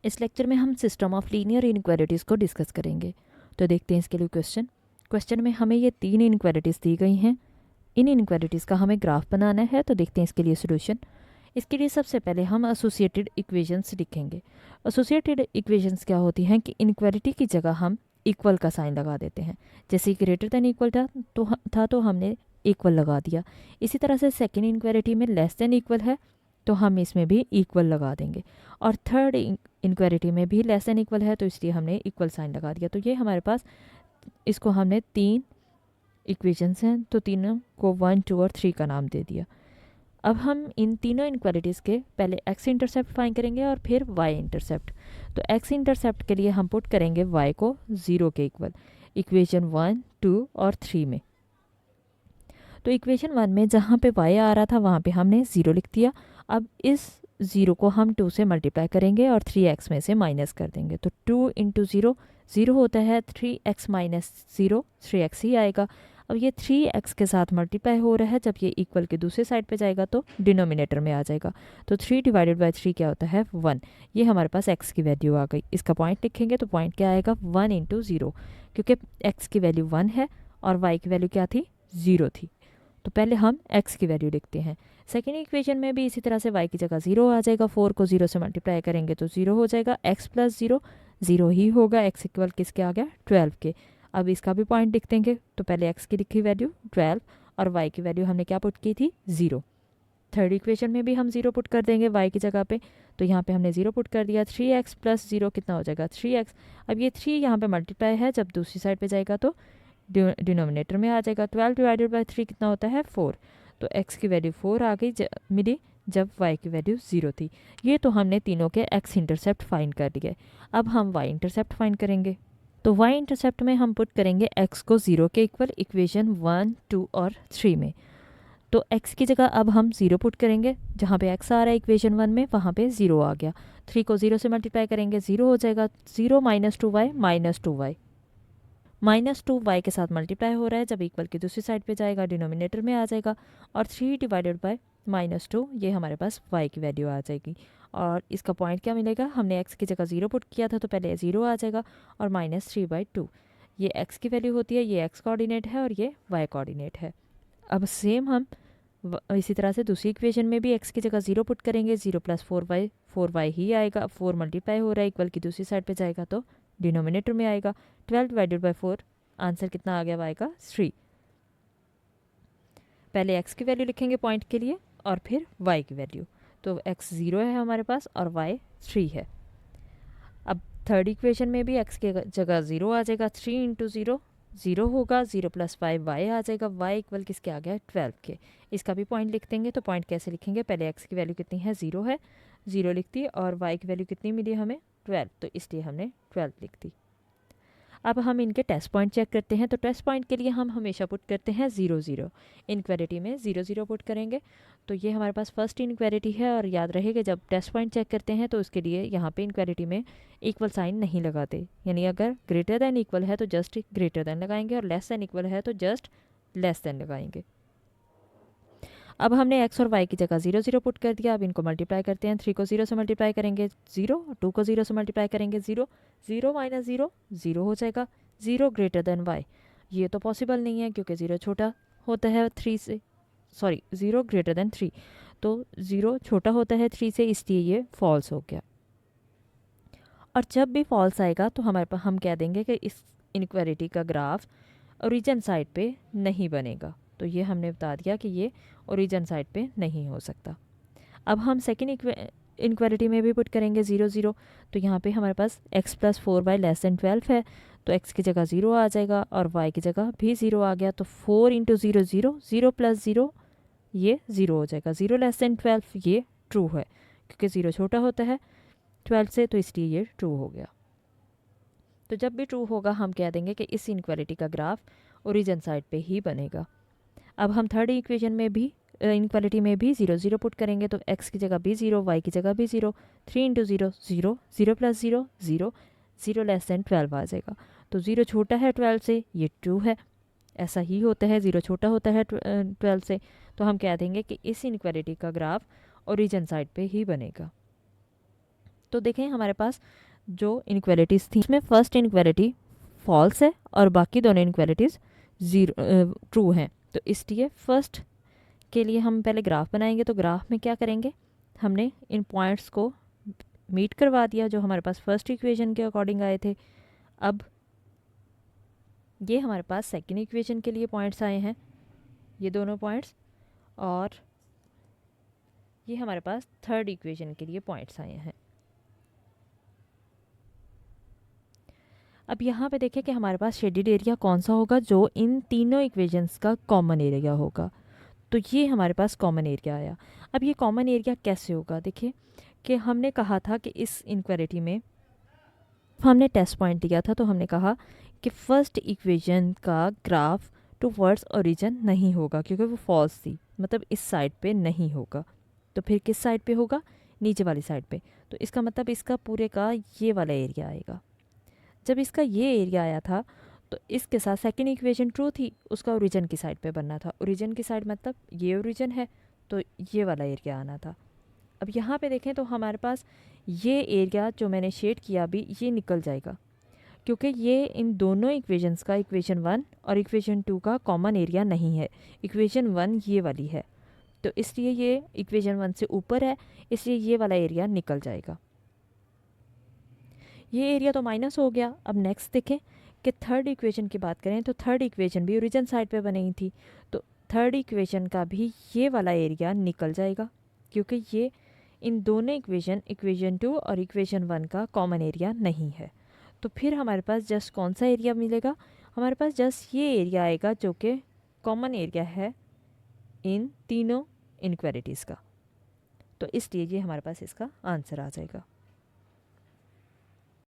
इस लेक्चर में हम सिस्टम ऑफ लीनियर इनइक्वालिटीज़ को डिस्कस करेंगे। तो देखते हैं इसके लिए क्वेश्चन में हमें ये 3 इनइक्वालिटीज़ दी गई हैं। इन इनइक्वालिटीज़ का हमें ग्राफ बनाना है। तो देखते हैं इसके लिए सोल्यूशन। इसके लिए सबसे पहले हम एसोसिएटेड इक्वेशंस लिखेंगे। एसोसिएटेड इक्वेशंस क्या होती हैं कि इनइक्वालिटी की जगह हम इक्वल का साइन लगा देते हैं। जैसे ग्रेटर देन इक्वल था तो हमने इक्वल लगा दिया। इसी तरह से सेकेंड इनइक्वालिटी में लेस देन इक्वल है तो हम इसमें भी इक्वल लगा देंगे। और थर्ड इनक्वालिटी में भी लेस देन इक्वल है तो इसलिए हमने इक्वल साइन लगा दिया। तो ये हमारे पास, इसको हमने 3 इक्वेशंस हैं तो तीनों को 1, 2 और 3 का नाम दे दिया। अब हम इन तीनों इनक्वालिटीज़ के पहले एक्स इंटरसेप्ट फाइंड करेंगे और फिर वाई इंटरसेप्ट। तो एक्स इंटरसेप्ट के लिए हम पुट करेंगे वाई को 0 के इक्वल इक्वेशन 1, 2 और 3 में। तो इक्वेशन 1 में जहाँ पे y आ रहा था वहाँ पे हमने 0 लिख दिया। अब इस 0 को हम 2 से मल्टीप्लाई करेंगे और 3x में से माइनस कर देंगे। तो 2 इंटू 0 0 होता है, 3x माइनस 0 3x ही आएगा। अब ये 3x के साथ मल्टीप्लाई हो रहा है, जब ये इक्वल के दूसरे साइड पे जाएगा तो डिनोमिनेटर में आ जाएगा। तो 3 डिवाइडेड बाई 3 क्या होता है 1। ये हमारे पास x की वैल्यू आ गई। इसका पॉइंट लिखेंगे तो पॉइंट क्या आएगा 1 इंटू 0, क्योंकि x की वैल्यू 1 है और y की वैल्यू क्या थी 0 थी। तो पहले हम x की वैल्यू लिखते हैं। सेकेंड इक्वेशन में भी इसी तरह से y की जगह 0 आ जाएगा। 4 को 0 से मल्टीप्लाई करेंगे तो 0 हो जाएगा। x प्लस 0 0 ही होगा। x इक्वल किसके आ गया 12 के। अब इसका भी पॉइंट लिख देंगे। तो पहले x की लिखी वैल्यू 12 और y की वैल्यू हमने क्या पुट की थी 0। थर्ड इक्वेशन में भी हम 0 पुट कर देंगे y की जगह पे। तो यहाँ पे हमने 0 पुट कर दिया। 3x प्लस 0 कितना हो जाएगा 3x। अब ये 3 यहाँ पे मल्टीप्लाई है, जब दूसरी साइड पे जाएगा तो डिनोमिनेटर में आ जाएगा। 12 डिवाइडेड बाई 3 कितना होता है 4। तो x की वैल्यू 4 आ गई मिली जब y की वैल्यू 0 थी। ये तो हमने तीनों के x इंटरसेप्ट फाइंड कर लिए। अब हम y इंटरसेप्ट फाइंड करेंगे। तो y इंटरसेप्ट में हम पुट करेंगे x को 0 के इक्वल इक्वेशन 1, 2 और 3 में। तो x की जगह अब हम 0 पुट करेंगे। जहाँ पे x आ रहा है इक्वेशन 1 में वहाँ पे 0 आ गया। 3 को 0 से मल्टीप्लाई करेंगे 0 हो जाएगा। 0 minus 2y minus 2y minus 2y के साथ मल्टीप्लाई हो रहा है, जब इक्वल की दूसरी साइड पे जाएगा डिनोमिनेटर में आ जाएगा। और 3 डिवाइडेड बाय माइनस 2 ये हमारे पास y की वैल्यू आ जाएगी। और इसका पॉइंट क्या मिलेगा, हमने x की जगह 0 पुट किया था तो पहले 0 आ जाएगा और माइनस 3/2 ये x की वैल्यू होती है। ये x कोऑर्डिनेट है और ये y कोऑर्डिनेट है। अब सेम हम इसी तरह से दूसरी इक्वेशन में भी x की जगह 0 पुट करेंगे। 0 प्लस 4y ही आएगा। 4 मल्टीप्लाई हो रहा है, इक्वल की दूसरी साइड पे जाएगा तो डिनोमिनेटर में आएगा। 12 डिवाइडेड बाई 4 आंसर कितना आ गया y का 3। पहले x की वैल्यू लिखेंगे पॉइंट के लिए और फिर y की वैल्यू। तो x 0 है हमारे पास और y 3 है। अब थर्ड इक्वेशन में भी x की जगह 0 आ जाएगा। 3 इंटू 0 0 होगा। 0 प्लस 5y आ जाएगा। y इक्वल किसके आ गया 12 के। इसका भी पॉइंट लिख देंगे। तो पॉइंट कैसे लिखेंगे, पहले x की वैल्यू कितनी है 0 है, 0 लिख दी और y की वैल्यू कितनी मिली हमें 12, तो इसलिए हमने 12 लिख दी। अब हम इनके टेस्ट पॉइंट चेक करते हैं। तो टेस्ट पॉइंट के लिए हम हमेशा पुट करते हैं 0, 0। इनक्वालिटी में 0, 0 पुट करेंगे। तो ये हमारे पास फर्स्ट इनक्वालिटी है और याद रहेगा जब टेस्ट पॉइंट चेक करते हैं तो उसके लिए यहाँ पे इनक्वालिटी में इक्वल साइन नहीं लगाते। यानी अगर ग्रेटर दैन इक्वल है तो जस्ट ग्रेटर दैन लगाएंगे और लेस दैन इक्वल है तो जस्ट लेस दैन लगाएंगे। अब हमने x और y की जगह 0, 0 पुट कर दिया। अब इनको मल्टीप्लाई करते हैं। 3 को 0 से मल्टीप्लाई करेंगे 0, 2 को 0 से मल्टीप्लाई करेंगे 0, 0 माइनस 0 0 हो जाएगा। 0 ग्रेटर देन y ये तो पॉसिबल नहीं है क्योंकि 0 छोटा होता है 3 से, सॉरी 0 ग्रेटर देन 3, तो 0 छोटा होता है 3 से, इसलिए ये फॉल्स हो गया। और जब भी फॉल्स आएगा तो हमारे पास हम कह देंगे कि इस इनक्वालिटी का ग्राफ ओरिजिन साइड पे नहीं बनेगा। तो ये हमने बता दिया कि ये ओरिजिन साइड पे नहीं हो सकता। अब हम सेकेंड इनक्वालिटी में भी पुट करेंगे 0, 0। तो यहाँ पे हमारे पास x plus 4y less than 12 है तो x की जगह 0 आ जाएगा और y की जगह भी 0 आ गया। तो 4 इंटू 0 0, 0 प्लस 0 ये 0 हो जाएगा। 0 लेस देन 12 ये ट्रू है क्योंकि 0 छोटा होता है 12 से, तो इसलिए ये ट्रू हो गया। तो जब भी ट्रू होगा हम कह देंगे कि इस इनक्वालिटी का ग्राफ ओरिजिन साइड पे ही बनेगा। अब हम थर्ड इक्वेशन में भी इनक्वालिटी में भी 0, 0 पुट करेंगे। तो x की जगह भी 0, y की जगह भी 0, 3 इंटू 0 0, 0 प्लस 0 0, 0 लेस देन 12 आ जाएगा। तो 0 छोटा है 12 से, ये ट्रू है। ऐसा ही होता है, 0 छोटा होता है 12 से, तो हम कह देंगे कि इस इनक्वालिटी का ग्राफ ओरिजिन साइड पे ही बनेगा। तो देखें हमारे पास जो इनक्वालिटीज़ थी इसमें फर्स्ट इनक्वालिटी फॉल्स है और बाकी दोनों इनक्वालिटीज़ ट्रू हैं। तो इसलिए फर्स्ट के लिए हम पहले ग्राफ बनाएंगे। तो ग्राफ में क्या करेंगे, हमने इन पॉइंट्स को मीट करवा दिया जो हमारे पास फर्स्ट इक्वेशन के अकॉर्डिंग आए थे। अब ये हमारे पास सेकंड इक्वेशन के लिए पॉइंट्स आए हैं, ये दोनों पॉइंट्स, और ये हमारे पास थर्ड इक्वेशन के लिए पॉइंट्स आए हैं। अब यहाँ पे देखें कि हमारे पास शेडेड एरिया कौन सा होगा, जो इन तीनों इक्वेशंस का कॉमन एरिया होगा। तो ये हमारे पास कॉमन एरिया आया। अब ये कॉमन एरिया कैसे होगा, देखिए कि हमने कहा था कि इस इनक्वालिटी में हमने टेस्ट पॉइंट दिया था, तो हमने कहा कि फर्स्ट इक्वेशन का ग्राफ टुवर्ड्स ओरिजिन नहीं होगा क्योंकि वो फॉल्स थी, मतलब इस साइड पे नहीं होगा। तो फिर किस साइड पे होगा, नीचे वाली साइड पे। तो इसका मतलब इसका पूरे का ये वाला एरिया आएगा। जब इसका ये एरिया आया था तो इसके साथ सेकंड इक्वेशन ट्रू थी, उसका ओरिजिन की साइड पे बनना था। ओरिजिन की साइड मतलब ये ओरिजिन है, तो ये वाला एरिया आना था। अब यहाँ पे देखें तो हमारे पास ये एरिया जो मैंने शेड किया अभी, ये निकल जाएगा क्योंकि ये इन दोनों इक्वेशंस का, इक्वेशन 1 और इक्वेशन 2 का कॉमन एरिया नहीं है। इक्वेशन 1 ये वाली है, तो इसलिए ये इक्वेशन 1 से ऊपर है, इसलिए ये वाला एरिया निकल जाएगा। ये एरिया तो माइनस हो गया। अब नेक्स्ट देखें कि थर्ड इक्वेशन की बात करें तो थर्ड इक्वेशन भी ओरिजिन साइड पे बनी थी, तो थर्ड इक्वेशन का भी ये वाला एरिया निकल जाएगा क्योंकि ये इन दोनों इक्वेशन 2 और इक्वेशन 1 का कॉमन एरिया नहीं है। तो फिर हमारे पास जस्ट कौन सा एरिया मिलेगा, हमारे पास जस्ट ये एरिया आएगा जो कि कॉमन एरिया है इन तीनों इनक्वालिटीज़ का। तो इसलिए ये हमारे पास इसका आंसर आ जाएगा।